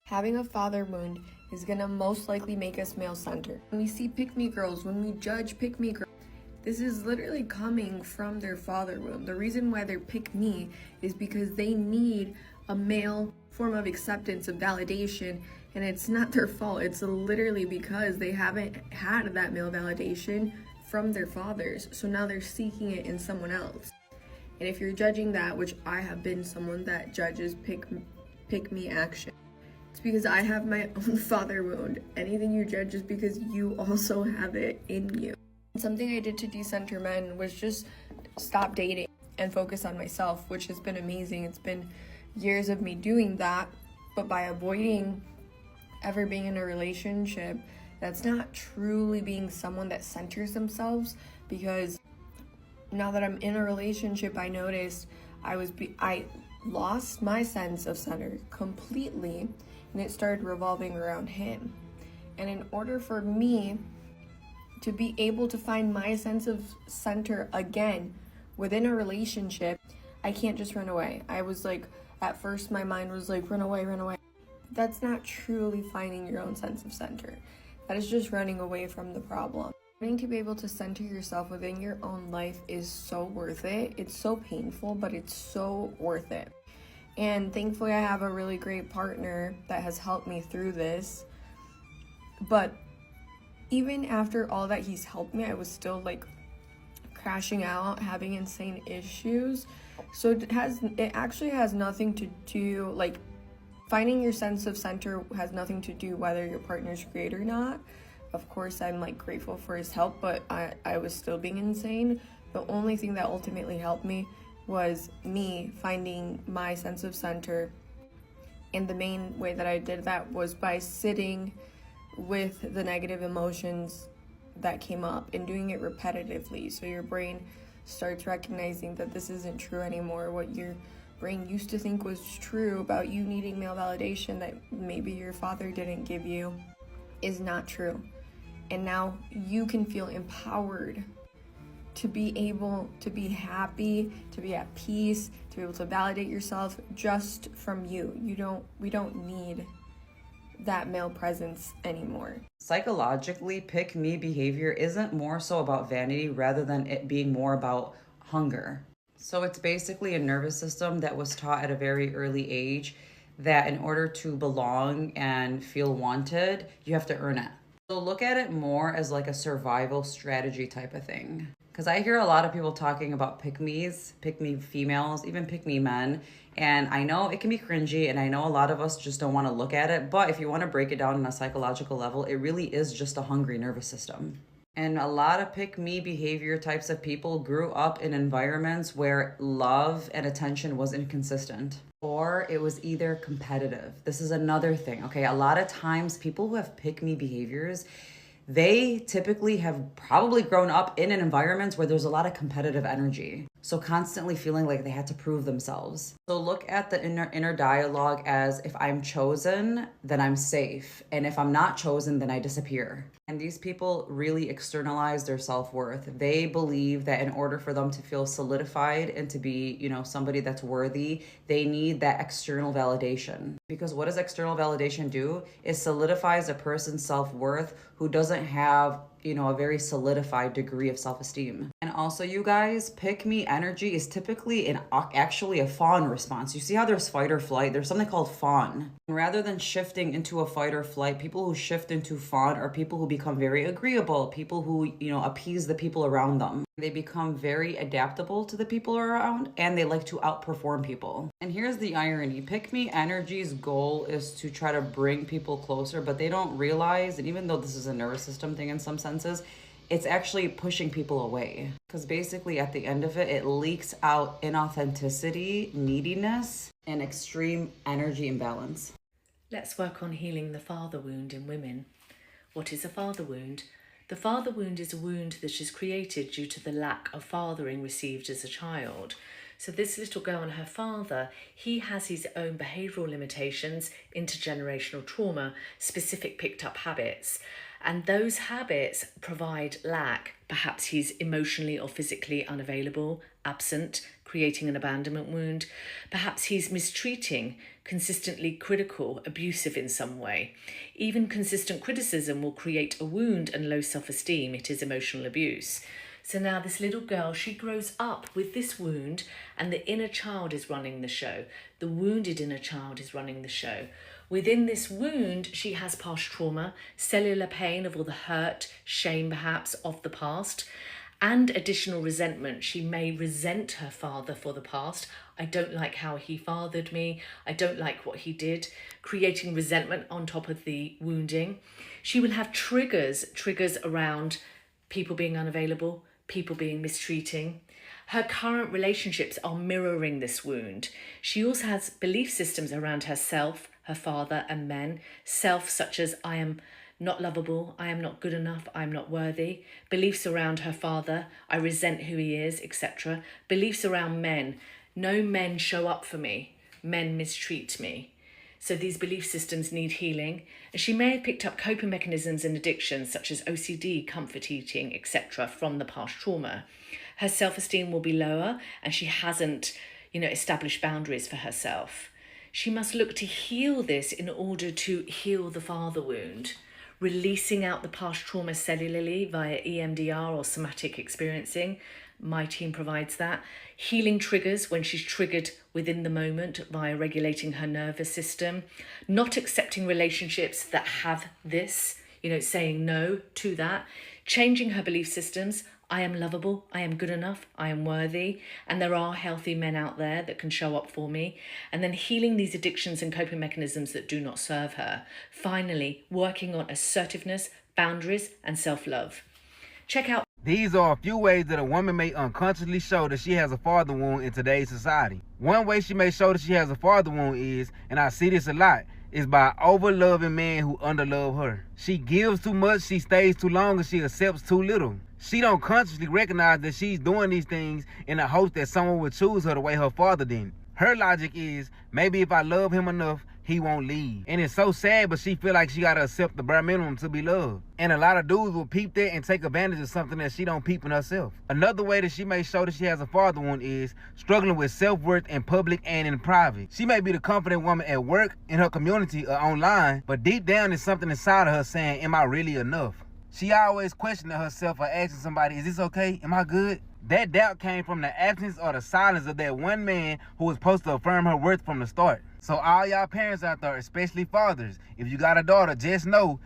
Having a father wound is gonna most likely make us male-centered. When we see pick-me girls, when we judge pick-me girls, this is literally coming from their father wound. The reason why they're pick-me is because they need a male form of acceptance, of validation, and it's not their fault. It's literally because they haven't had that male validation from their fathers. So now they're seeking it in someone else. And if you're judging that, which I have been someone that judges pick-me action, it's because I have my own father wound. Anything you judge is because you also have it in you. Something I did to decenter men was just stop dating and focus on myself, which has been amazing. It's been years of me doing that, but by avoiding ever being in a relationship, that's not truly being someone that centers themselves, because now that I'm in a relationship, I noticed I lost my sense of center completely, and it started revolving around him. And in order for me to be able to find my sense of center again within a relationship, I can't just run away. I was like, at first my mind was like, run away, run away. That's not truly finding your own sense of center. That is just running away from the problem. Learning to be able to center yourself within your own life is so worth it. It's so painful, but it's so worth it. And thankfully I have a really great partner that has helped me through this. But even after all that he's helped me, I was still like crashing out, having insane issues. So it actually has nothing to do, like, finding your sense of center has nothing to do whether your partner's great or not. Of course, I'm like grateful for his help, but I was still being insane. The only thing that ultimately helped me was me finding my sense of center. And the main way that I did that was by sitting with the negative emotions that came up and doing it repetitively. So your brain starts recognizing that this isn't true anymore. What your brain used to think was true about you needing male validation that maybe your father didn't give you is not true. And now you can feel empowered to be able to be happy, to be at peace, to be able to validate yourself just from you. We don't need that male presence anymore. Psychologically, pick me behavior isn't more so about vanity rather than it being more about hunger. So it's basically a nervous system that was taught at a very early age that in order to belong and feel wanted, you have to earn it. So look at it more as like a survival strategy type of thing. Because I hear a lot of people talking about pick-me's, pick-me females, even pick-me men. And I know it can be cringy, and I know a lot of us just don't want to look at it. But if you want to break it down on a psychological level, it really is just a hungry nervous system. And a lot of pick-me behavior types of people grew up in environments where love and attention was inconsistent, or it was either competitive. This is another thing, okay? A lot of times people who have pick-me behaviors, they typically have probably grown up in an environment where there's a lot of competitive energy. So constantly feeling like they had to prove themselves. So look at the inner dialogue as, if I'm chosen, then I'm safe. And if I'm not chosen, then I disappear. And these people really externalize their self-worth. They believe that in order for them to feel solidified and to be, somebody that's worthy, they need that external validation. Because what does external validation do? It solidifies a person's self-worth who doesn't have a very solidified degree of self-esteem. And also, you guys, pick me energy is typically actually a fawn response. You see how there's fight or flight? There's something called fawn. And rather than shifting into a fight or flight, people who shift into fawn are people who become very agreeable, people who, appease the people around them. They become very adaptable to the people around, and they like to outperform people. And here's the irony. Pick me energy's goal is to try to bring people closer, but they don't realize, and even though this is a nervous system thing in some senses, it's actually pushing people away. Because basically at the end of it, it leaks out inauthenticity, neediness, and extreme energy imbalance. Let's work on healing the father wound in women. What is a father wound? The father wound is a wound that is created due to the lack of fathering received as a child. So this little girl and her father, he has his own behavioural limitations, intergenerational trauma, specific picked up habits. And those habits provide lack. Perhaps he's emotionally or physically unavailable, absent, creating an abandonment wound. Perhaps he's mistreating, consistently critical, abusive in some way. Even consistent criticism will create a wound and low self-esteem. It is emotional abuse. So now this little girl, she grows up with this wound, and the inner child is running the show. The wounded inner child is running the show. Within this wound, she has past trauma, cellular pain of all the hurt, shame perhaps of the past, and additional resentment. She may resent her father for the past. I don't like how he fathered me. I don't like what he did, creating resentment on top of the wounding. She will have triggers around people being unavailable, people being mistreating. Her current relationships are mirroring this wound. She also has belief systems around herself, her father, and men. Self such as I am not lovable, I am not good enough, I am not worthy. Beliefs around her father, I resent who he is, etc. Beliefs around men, no men show up for me, men mistreat me. So these belief systems need healing. And she may have picked up coping mechanisms and addictions such as OCD, comfort eating, etc. from the past trauma. Her self-esteem will be lower, and she hasn't, established boundaries for herself. She must look to heal this in order to heal the father wound, releasing out the past trauma cellularly via EMDR or somatic experiencing. My team provides that. Healing triggers when she's triggered within the moment via regulating her nervous system. Not accepting relationships that have this, saying no to that. Changing her belief systems. I am lovable, I am good enough, I am worthy, and there are healthy men out there that can show up for me. And then healing these addictions and coping mechanisms that do not serve her. Finally, working on assertiveness, boundaries, and self-love. Check out. These are a few ways that a woman may unconsciously show that she has a father wound in today's society. One way she may show that she has a father wound is, and I see this a lot, is by over-loving men who under-love her. She gives too much, she stays too long, and she accepts too little. She don't consciously recognize that she's doing these things in the hopes that someone would choose her the way her father didn't. Her logic is, maybe if I love him enough, he won't leave. And it's so sad, but she feel like she gotta accept the bare minimum to be loved. And a lot of dudes will peep that and take advantage of something that she don't peep in herself. Another way that she may show that she has a father wound is struggling with self-worth in public and in private. She may be the confident woman at work, in her community, or online, but deep down there's something inside of her saying, am I really enough? She always questioning herself or asking somebody, is this okay? Am I good? That doubt came from the absence or the silence of that one man who was supposed to affirm her worth from the start. So all y'all parents out there, especially fathers, if you got a daughter, just know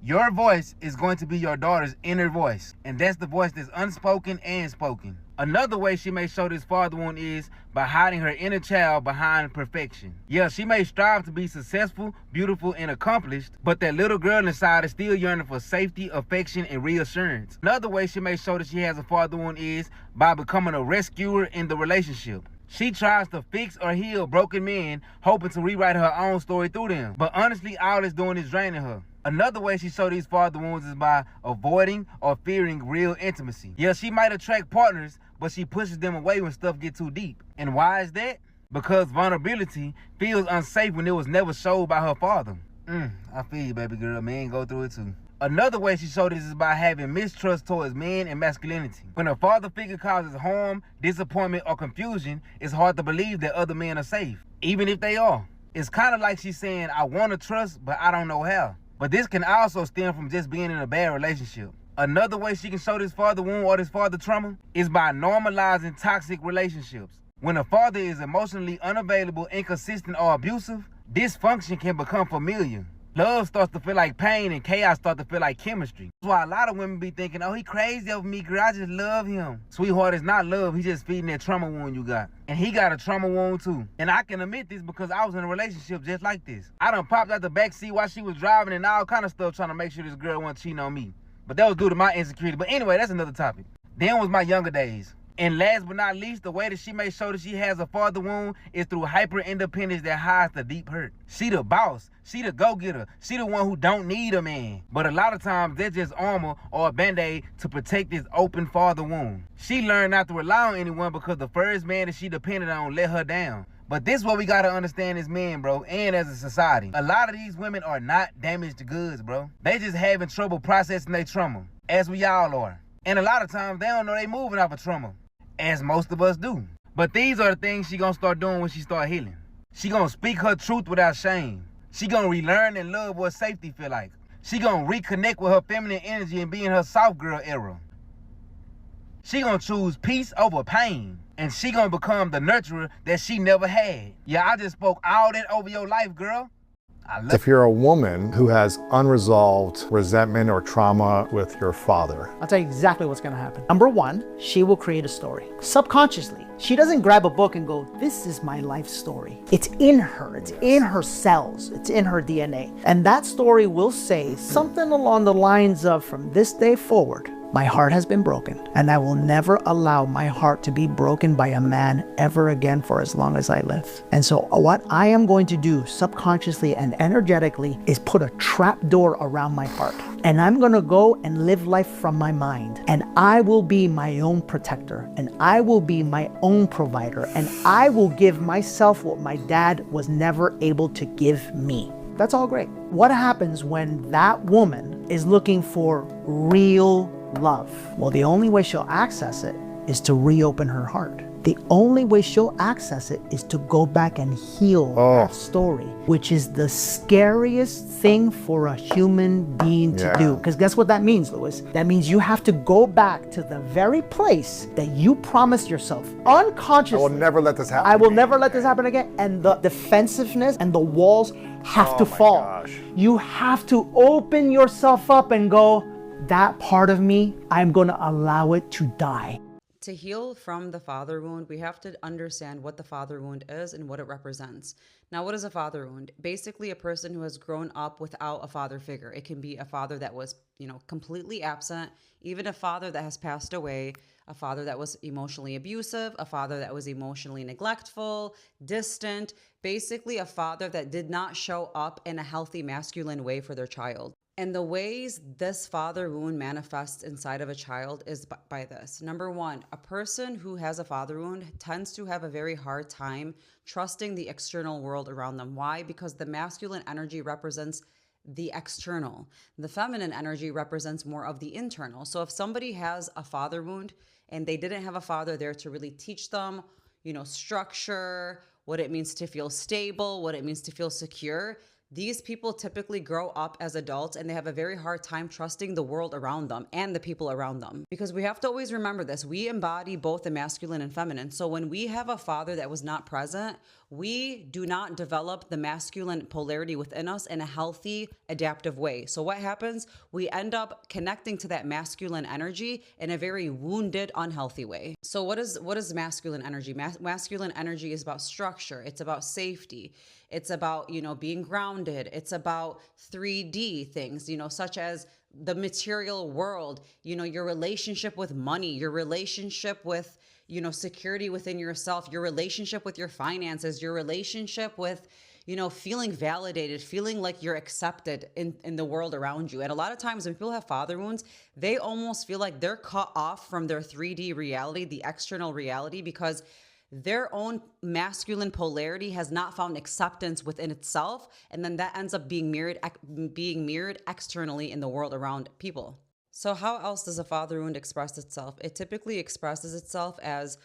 your voice is going to be your daughter's inner voice. And that's the voice that's unspoken and spoken. Another way she may show this father wound is by hiding her inner child behind perfection. Yeah, she may strive to be successful, beautiful, and accomplished, but that little girl inside is still yearning for safety, affection, and reassurance. Another way she may show that she has a father wound is by becoming a rescuer in the relationship. She tries to fix or heal broken men, hoping to rewrite her own story through them. But honestly, all it's doing is draining her. Another way she shows these father wounds is by avoiding or fearing real intimacy. Yeah, she might attract partners, but she pushes them away when stuff gets too deep. And why is that? Because vulnerability feels unsafe when it was never showed by her father. I feel you, baby girl. Men go through it too. Another way she showed this is by having mistrust towards men and masculinity. When a father figure causes harm, disappointment, or confusion, it's hard to believe that other men are safe, even if they are. It's kind of like she's saying, I want to trust, but I don't know how. But this can also stem from just being in a bad relationship. Another way she can show this father wound or this father trauma is by normalizing toxic relationships. When a father is emotionally unavailable, inconsistent, or abusive, dysfunction can become familiar. Love starts to feel like pain and chaos starts to feel like chemistry. That's why a lot of women be thinking, oh, he crazy over me, girl, I just love him. Sweetheart, it's not love, he's just feeding that trauma wound you got. And he got a trauma wound too. And I can admit this because I was in a relationship just like this. I done popped out the backseat while she was driving and all kind of stuff trying to make sure this girl wasn't cheating on me. But that was due to my insecurity. But anyway, that's another topic. Then was my younger days. And last but not least, the way that she may show that she has a father wound is through hyper-independence that hides the deep hurt. She the boss. She the go-getter. She the one who don't need a man. But a lot of times, they're just armor or a band-aid to protect this open father wound. She learned not to rely on anyone because the first man that she depended on let her down. But this is what we gotta understand as men, bro, and as a society. A lot of these women are not damaged goods, bro. They just having trouble processing their trauma, as we all are. And a lot of times, they don't know they moving off of trauma, as most of us do. But these are the things she gonna start doing when she start healing. She gonna speak her truth without shame. She gonna relearn and love what safety feel like. She gonna reconnect with her feminine energy and be in her soft girl era. She gonna choose peace over pain. And she gonna become the nurturer that she never had. Yeah, I just spoke all that over your life, girl. If you're a woman who has unresolved resentment or trauma with your father, I'll tell you exactly what's gonna happen. Number one, she will create a story. Subconsciously. She doesn't grab a book and go, this is my life story. It's in her, it's in her cells, it's in her DNA. And that story will say something along the lines of, from this day forward, my heart has been broken, and I will never allow my heart to be broken by a man ever again for as long as I live. And so what I am going to do subconsciously and energetically is put a trap door around my heart. And I'm gonna go and live life from my mind. And I will be my own protector. And I will be my own provider. And I will give myself what my dad was never able to give me. That's all great. What happens when that woman is looking for real love? Well, the only way she'll access it is to reopen her heart. The only way she'll access it is to go back and heal that story, which is the scariest thing for a human being to do. Because guess what that means, Louis? That means you have to go back to the very place that you promised yourself unconsciously. I will never let this happen. I will never let this happen again. And the defensiveness and the walls have to fall. Gosh. You have to open yourself up and go, that part of me, I'm going to allow it to die. To heal from the father wound, we have to understand what the father wound is and what it represents. Now, what is a father wound? Basically, a person who has grown up without a father figure. It can be a father that was, completely absent, even a father that has passed away, a father that was emotionally abusive, a father that was emotionally neglectful, distant, basically a father that did not show up in a healthy masculine way for their child. And the ways this father wound manifests inside of a child is by this. Number one, a person who has a father wound tends to have a very hard time trusting the external world around them. Why? Because the masculine energy represents the external. The feminine energy represents more of the internal. So if somebody has a father wound and they didn't have a father there to really teach them, structure, what it means to feel stable, what it means to feel secure, these people typically grow up as adults and they have a very hard time trusting the world around them and the people around them. Because we have to always remember this. We embody both the masculine and feminine. So when we have a father that was not present, we do not develop the masculine polarity within us in a healthy, adaptive way. So what happens? We end up connecting to that masculine energy in a very wounded, unhealthy way. So what is masculine energy? Masculine energy is about structure. It's about safety. It's about, being grounded. It's about 3D things, such as the material world, your relationship with money, your relationship with, security within yourself, your relationship with your finances, your relationship with, feeling validated, feeling like you're accepted in the world around you. And a lot of times when people have father wounds, they almost feel like they're cut off from their 3D reality, the external reality, because their own masculine polarity has not found acceptance within itself. And then that ends up being mirrored externally in the world around people. So how else does a father wound express itself? It typically expresses itself as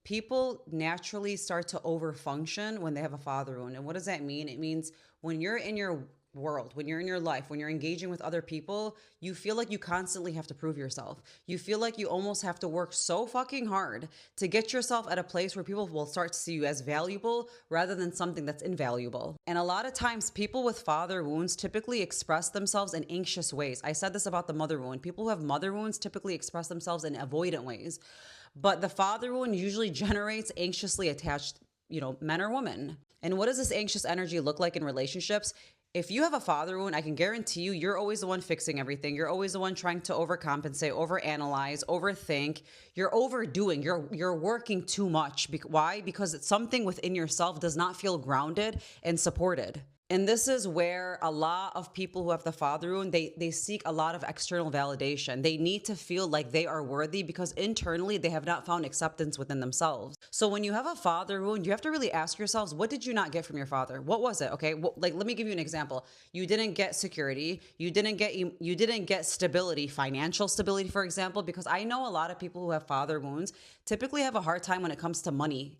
people naturally start to overfunction when they have a father wound. And what does that mean? It means when you're in your world, when you're in your life, when you're engaging with other people, you feel like you constantly have to prove yourself. You feel like you almost have to work so fucking hard to get yourself at a place where people will start to see you as valuable rather than something that's invaluable. And a lot of times people with father wounds typically express themselves in anxious ways. I said this about the mother wound. People who have mother wounds typically express themselves in avoidant ways. But the father wound usually generates anxiously attached, men or women. And what does this anxious energy look like in relationships? If you have a father wound, I can guarantee you're always the one fixing everything. You're always the one trying to overcompensate, overanalyze, overthink. You're overdoing. You're working too much. Why? Because it's something within yourself does not feel grounded and supported. And this is where a lot of people who have the father wound, they seek a lot of external validation. They need to feel like they are worthy because internally they have not found acceptance within themselves. So when you have a father wound, you have to really ask yourselves, what did you not get from your father? What was it? Okay, well, like let me give you an example. You didn't get security. You didn't get stability, financial stability, for example, because I know a lot of people who have father wounds typically have a hard time when it comes to money.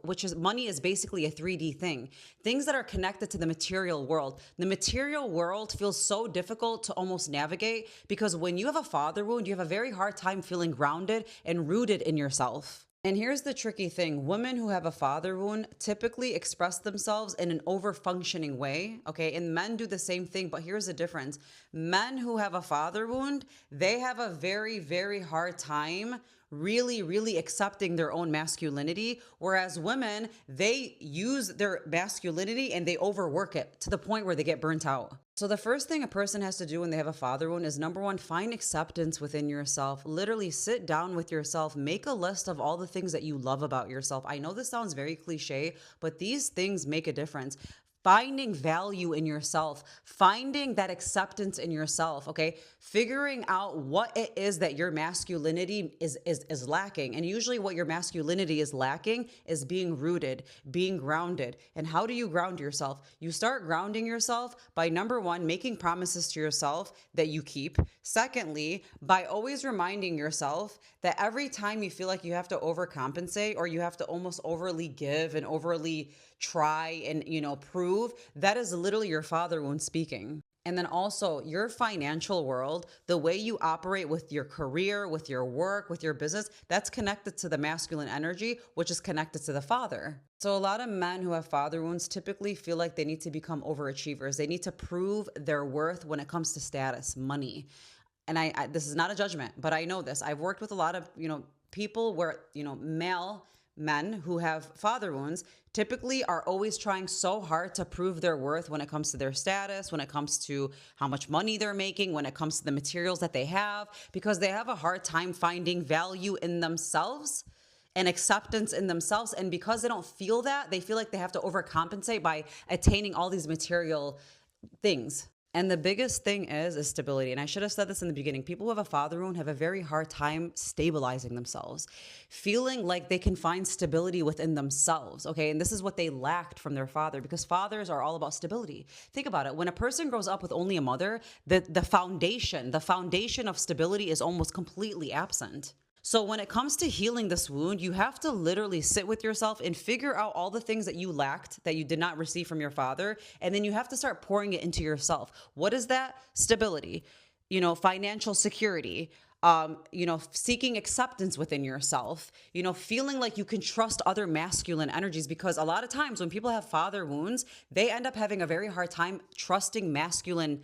Which is money is basically a 3D thing. Things that are connected to the material world. The material world feels so difficult to almost navigate because when you have a father wound, you have a very hard time feeling grounded and rooted in yourself. And here's the tricky thing. Women who have a father wound typically express themselves in an over-functioning way, okay? And men do the same thing, but here's the difference. Men who have a father wound, they have a very, very hard time really accepting their own masculinity, whereas women, they use their masculinity and they overwork it to the point where they get burnt out. So the first thing a person has to do when they have a father wound is number one, find acceptance within yourself. Literally sit down with yourself, make a list of all the things that you love about yourself. I know this sounds very cliche, but these things make a difference. Finding value in yourself, finding that acceptance in yourself, okay? Figuring out what it is that your masculinity is lacking. And usually what your masculinity is lacking is being rooted, being grounded. And how do you ground yourself? You start grounding yourself by number one, making promises to yourself that you keep. Secondly, by always reminding yourself that every time you feel like you have to overcompensate or you have to almost overly give and overly try and, prove, that is literally your father wound speaking. And then also your financial world, the way you operate with your career, with your work, with your business, that's connected to the masculine energy, which is connected to the father. So a lot of men who have father wounds typically feel like they need to become overachievers. They need to prove their worth when it comes to status, money. And I this is not a judgment, but I know this. I've worked with a lot of, people where, male men who have father wounds typically are always trying so hard to prove their worth when it comes to their status, when it comes to how much money they're making, when it comes to the materials that they have, because they have a hard time finding value in themselves and acceptance in themselves. And because they don't feel that, they feel like they have to overcompensate by attaining all these material things. And the biggest thing is stability. And I should have said this in the beginning. People who have a father wound have a very hard time stabilizing themselves, feeling like they can find stability within themselves. Okay. And this is what they lacked from their father, because fathers are all about stability. Think about it. When a person grows up with only a mother, the foundation of stability is almost completely absent. So when it comes to healing this wound, you have to literally sit with yourself and figure out all the things that you lacked, that you did not receive from your father. And then you have to start pouring it into yourself. What is that? Stability, financial security, seeking acceptance within yourself, feeling like you can trust other masculine energies, because a lot of times when people have father wounds, they end up having a very hard time trusting masculine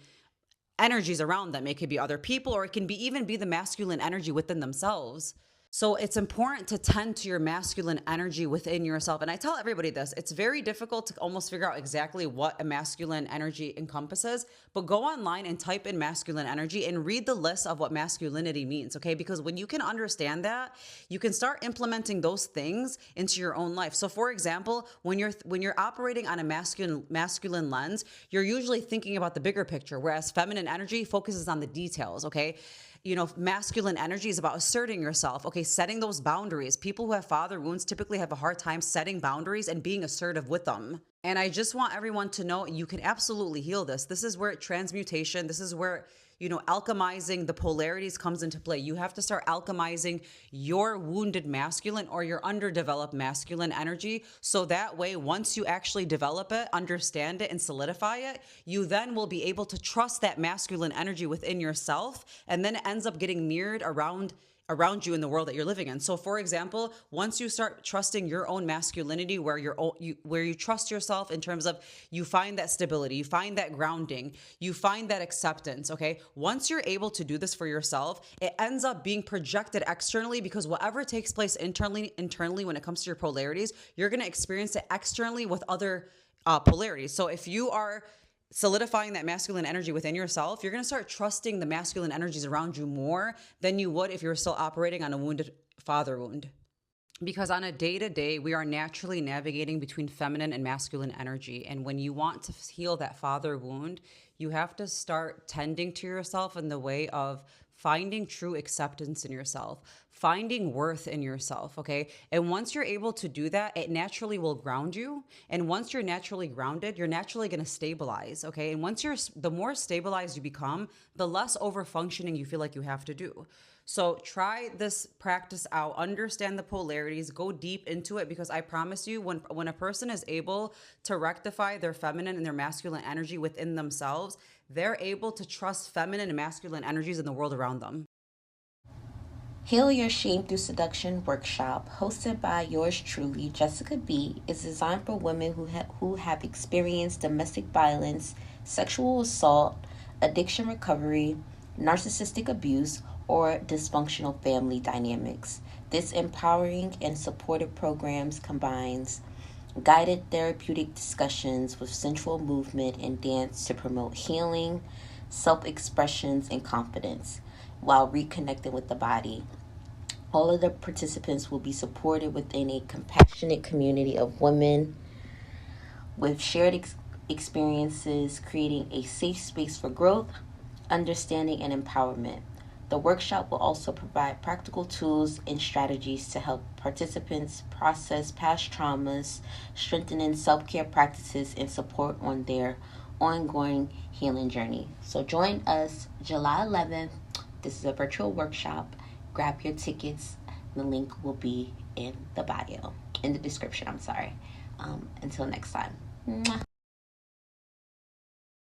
energies around them. It could be other people, or it can even be the masculine energy within themselves. So it's important to tend to your masculine energy within yourself. And I tell everybody this, it's very difficult to almost figure out exactly what a masculine energy encompasses, but go online and type in masculine energy and read the list of what masculinity means, okay? Because when you can understand that, you can start implementing those things into your own life. So for example, when you're operating on a masculine lens, you're usually thinking about the bigger picture, whereas feminine energy focuses on the details, okay? Masculine energy is about asserting yourself, okay, setting those boundaries. People who have father wounds typically have a hard time setting boundaries and being assertive with them. And I just want everyone to know you can absolutely heal this. This is where transmutation, this is where, alchemizing the polarities comes into play. You have to start alchemizing your wounded masculine or your underdeveloped masculine energy. So that way, once you actually develop it, understand it, and solidify it, you then will be able to trust that masculine energy within yourself. And then it ends up getting mirrored around you in the world that you're living in. So for example, once you start trusting your own masculinity, where you trust yourself in terms of you find that stability, you find that grounding, you find that acceptance, okay? Once you're able to do this for yourself, it ends up being projected externally, because whatever takes place internally when it comes to your polarities, you're going to experience it externally with other polarities. So if you are solidifying that masculine energy within yourself, you're going to start trusting the masculine energies around you more than you would if you were still operating on a wounded father wound. Because on a day-to-day, we are naturally navigating between feminine and masculine energy. And when you want to heal that father wound, you have to start tending to yourself in the way of finding true acceptance in yourself, finding worth in yourself, okay? And once you're able to do that, it naturally will ground you. And once you're naturally grounded, you're naturally going to stabilize, okay? And the more stabilized you become, the less over-functioning you feel like you have to do. So try this practice out, understand the polarities, go deep into it, because I promise you, when a person is able to rectify their feminine and their masculine energy within themselves, they're able to trust feminine and masculine energies in the world around them. Heal Your Shame Through Seduction workshop, hosted by yours truly, Jessica B., is designed for women who have experienced domestic violence, sexual assault, addiction recovery, narcissistic abuse, or dysfunctional family dynamics. This empowering and supportive programs combines guided therapeutic discussions with sensual movement and dance to promote healing, self-expressions, and confidence while reconnecting with the body. All of the participants will be supported within a compassionate community of women with shared experiences, creating a safe space for growth, understanding, and empowerment. The workshop will also provide practical tools and strategies to help participants process past traumas, strengthening self-care practices, and support on their ongoing healing journey. So join us July 11th. This is a virtual workshop. Grab your tickets. The link will be in the bio, in the description, I'm sorry. Until next time. Mwah.